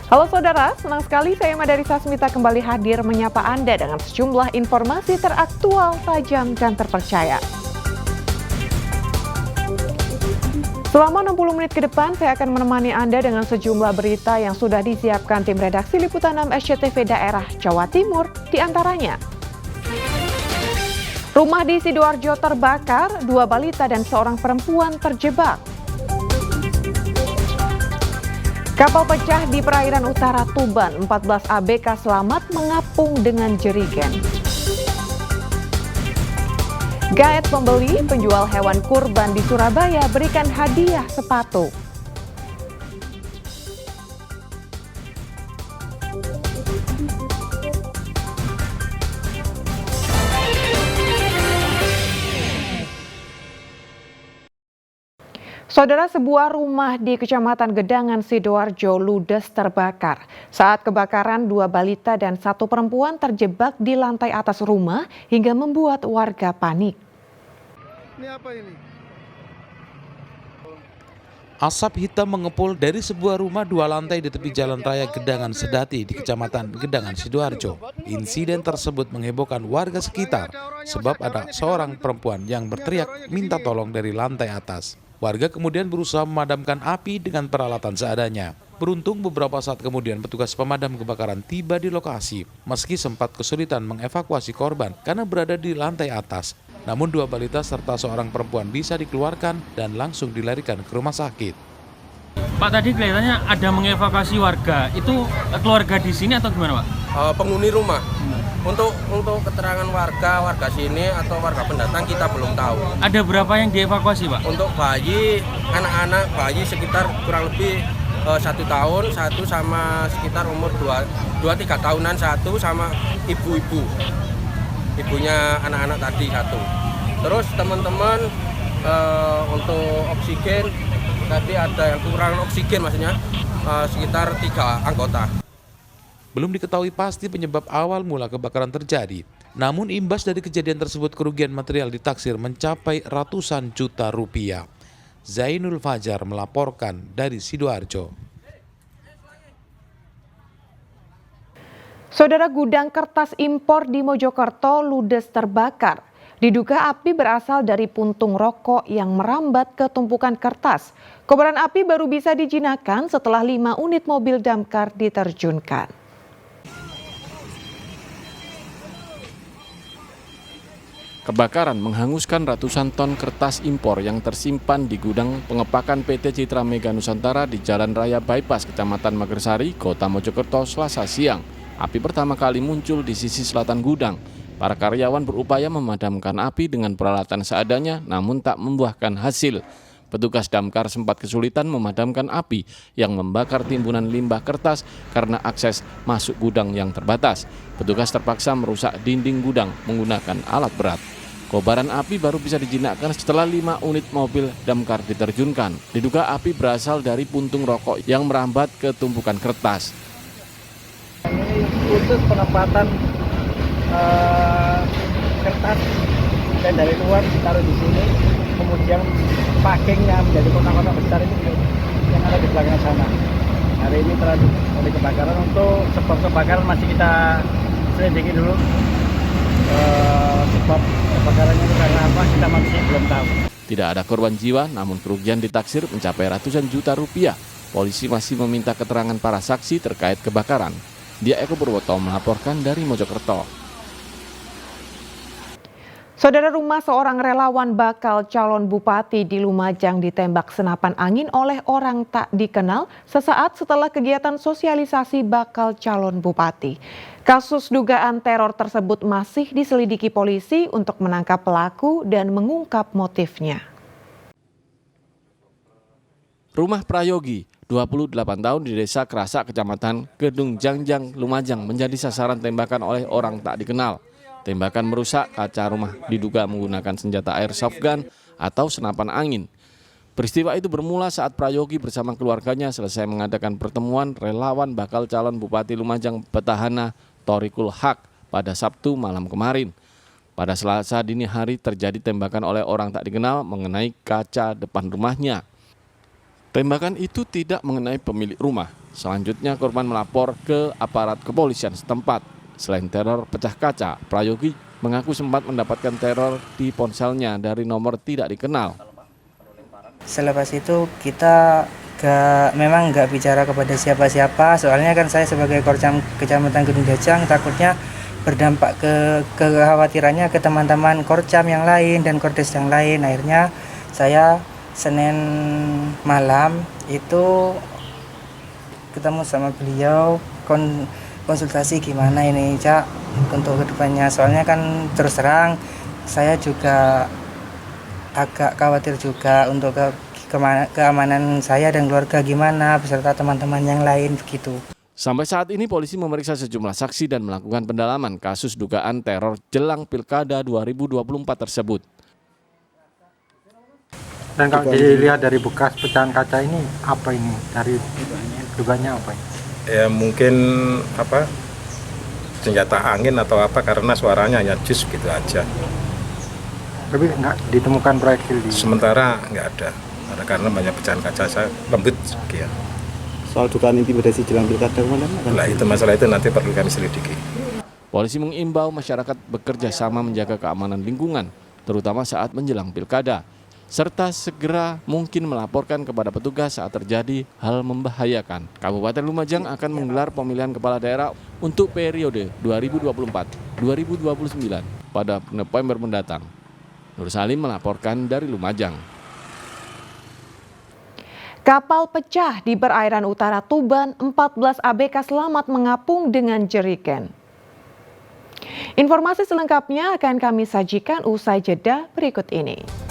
Halo saudara, senang sekali saya Madari Sasmita kembali hadir menyapa Anda dengan sejumlah informasi teraktual, tajam, dan terpercaya. Selama 60 menit ke depan, saya akan menemani Anda dengan sejumlah berita yang sudah disiapkan tim redaksi Liputan 6 SCTV daerah Jawa Timur, diantaranya. Rumah di Sidoarjo terbakar, 2 balita dan seorang perempuan terjebak. Kapal pecah di perairan utara Tuban, 14 ABK selamat mengapung dengan jerigen. Gaet pembeli, penjual hewan kurban di Surabaya berikan hadiah sepatu. Saudara, sebuah rumah di Kecamatan Gedangan, Sidoarjo ludes terbakar. Saat kebakaran, 2 balita dan 1 perempuan terjebak di lantai atas rumah hingga membuat warga panik. Ini apa ini? Asap hitam mengepul dari sebuah rumah 2 lantai di tepi jalan raya Gedangan Sedati di Kecamatan Gedangan, Sidoarjo. Insiden tersebut menghebohkan warga sekitar sebab ada seorang perempuan yang berteriak minta tolong dari lantai atas. Warga kemudian berusaha memadamkan api dengan peralatan seadanya. Beruntung beberapa saat kemudian petugas pemadam kebakaran tiba di lokasi. Meski sempat kesulitan mengevakuasi korban karena berada di lantai atas, namun 2 balita serta seorang perempuan bisa dikeluarkan dan langsung dilarikan ke rumah sakit. Pak, tadi kelihatannya ada mengevakuasi warga. Itu keluarga di sini atau gimana, Pak? Penghuni rumah. Untuk keterangan warga sini atau warga pendatang kita belum tahu. Ada berapa yang dievakuasi, Pak? Untuk bayi, anak-anak bayi sekitar kurang lebih 1 tahun, 1 sama sekitar umur 2-3 tahunan, 1 sama ibu-ibu. Ibunya anak-anak tadi 1. Terus teman-teman untuk oksigen, tadi ada yang kurang oksigen maksudnya sekitar 3 anggota. Belum diketahui pasti penyebab awal mula kebakaran terjadi. Namun imbas dari kejadian tersebut kerugian material ditaksir mencapai ratusan juta rupiah. Zainul Fajar melaporkan dari Sidoarjo. Saudara, gudang kertas impor di Mojokerto ludes terbakar. Diduga api berasal dari puntung rokok yang merambat ke tumpukan kertas. Kobaran api baru bisa dijinakkan setelah 5 unit mobil damkar diterjunkan. Kebakaran menghanguskan ratusan ton kertas impor yang tersimpan di gudang pengepakan PT Citra Mega Nusantara di Jalan Raya Bypass, Kecamatan Magersari, Kota Mojokerto, Selasa siang. Api pertama kali muncul di sisi selatan gudang. Para karyawan berupaya memadamkan api dengan peralatan seadanya, namun tak membuahkan hasil. Petugas damkar sempat kesulitan memadamkan api yang membakar timbunan limbah kertas karena akses masuk gudang yang terbatas. Petugas terpaksa merusak dinding gudang menggunakan alat berat. Kobaran api baru bisa dijinakkan setelah 5 unit mobil damkar diterjunkan. Diduga api berasal dari puntung rokok yang merambat ke tumpukan kertas. Ini khusus penempatan kertas dan dari luar ditaruh di sini, kemudian packingnya menjadi kotak-kotak besar ini yang ada di belakang sana. Hari ini terjadi kebakaran. Untuk sebab kebakaran masih kita selidiki dulu. Sebab kebakarannya itu karena apa kita masih belum tahu. Tidak ada korban jiwa, namun kerugian ditaksir mencapai ratusan juta rupiah. Polisi masih meminta keterangan para saksi terkait kebakaran. Dia Eko Purwoto melaporkan dari Mojokerto. Saudara, rumah seorang relawan bakal calon bupati di Lumajang ditembak senapan angin oleh orang tak dikenal sesaat setelah kegiatan sosialisasi bakal calon bupati. Kasus dugaan teror tersebut masih diselidiki polisi untuk menangkap pelaku dan mengungkap motifnya. Rumah Prayogi, 28 tahun di Desa Krasak, Kecamatan Gedung Jangjang, Lumajang menjadi sasaran tembakan oleh orang tak dikenal. Tembakan merusak kaca rumah diduga menggunakan senjata airsoft gun atau senapan angin. Peristiwa itu bermula saat Prayogi bersama keluarganya selesai mengadakan pertemuan relawan bakal calon Bupati Lumajang petahana Thoriqul Haq pada Sabtu malam kemarin. Pada Selasa dini hari terjadi tembakan oleh orang tak dikenal mengenai kaca depan rumahnya. Tembakan itu tidak mengenai pemilik rumah. Selanjutnya korban melapor ke aparat kepolisian setempat. Selain teror pecah kaca, Prayogi mengaku sempat mendapatkan teror di ponselnya dari nomor tidak dikenal. Selepas itu kita memang nggak bicara kepada siapa-siapa, soalnya kan saya sebagai Korcam Kecamatan Gedung Jajang takutnya berdampak kekhawatirannya ke teman-teman Korcam yang lain dan Kordes yang lain. Akhirnya saya Senin malam itu ketemu sama beliau, konsultasi gimana ini Cak untuk kedepannya, soalnya kan terus terang saya juga agak khawatir juga untuk keamanan saya dan keluarga gimana beserta teman-teman yang lain begitu. Sampai saat ini polisi memeriksa sejumlah saksi dan melakukan pendalaman kasus dugaan teror jelang Pilkada 2024 tersebut. Dan kalau dilihat dari bekas pecahan kaca ini, apa ini? Dari dugaannya apa ini? Ya mungkin senjata angin atau apa, karena suaranya hanya jus gitu aja. Tapi nggak ditemukan proyektil di... Sementara nggak ada, karena banyak pecahan kaca saya lembut sekian. Soal dugaan intimidasi jelang pilkada kemarin? Nah itu masalah itu nanti perlu kami selidiki. Polisi mengimbau masyarakat bekerja sama menjaga keamanan lingkungan, terutama saat menjelang pilkada, serta segera mungkin melaporkan kepada petugas saat terjadi hal membahayakan. Kabupaten Lumajang akan menggelar pemilihan kepala daerah untuk periode 2024-2029 pada November mendatang. Nur Salim melaporkan dari Lumajang. Kapal pecah di perairan utara Tuban, 14 ABK selamat mengapung dengan jerigen. Informasi selengkapnya akan kami sajikan usai jeda berikut ini.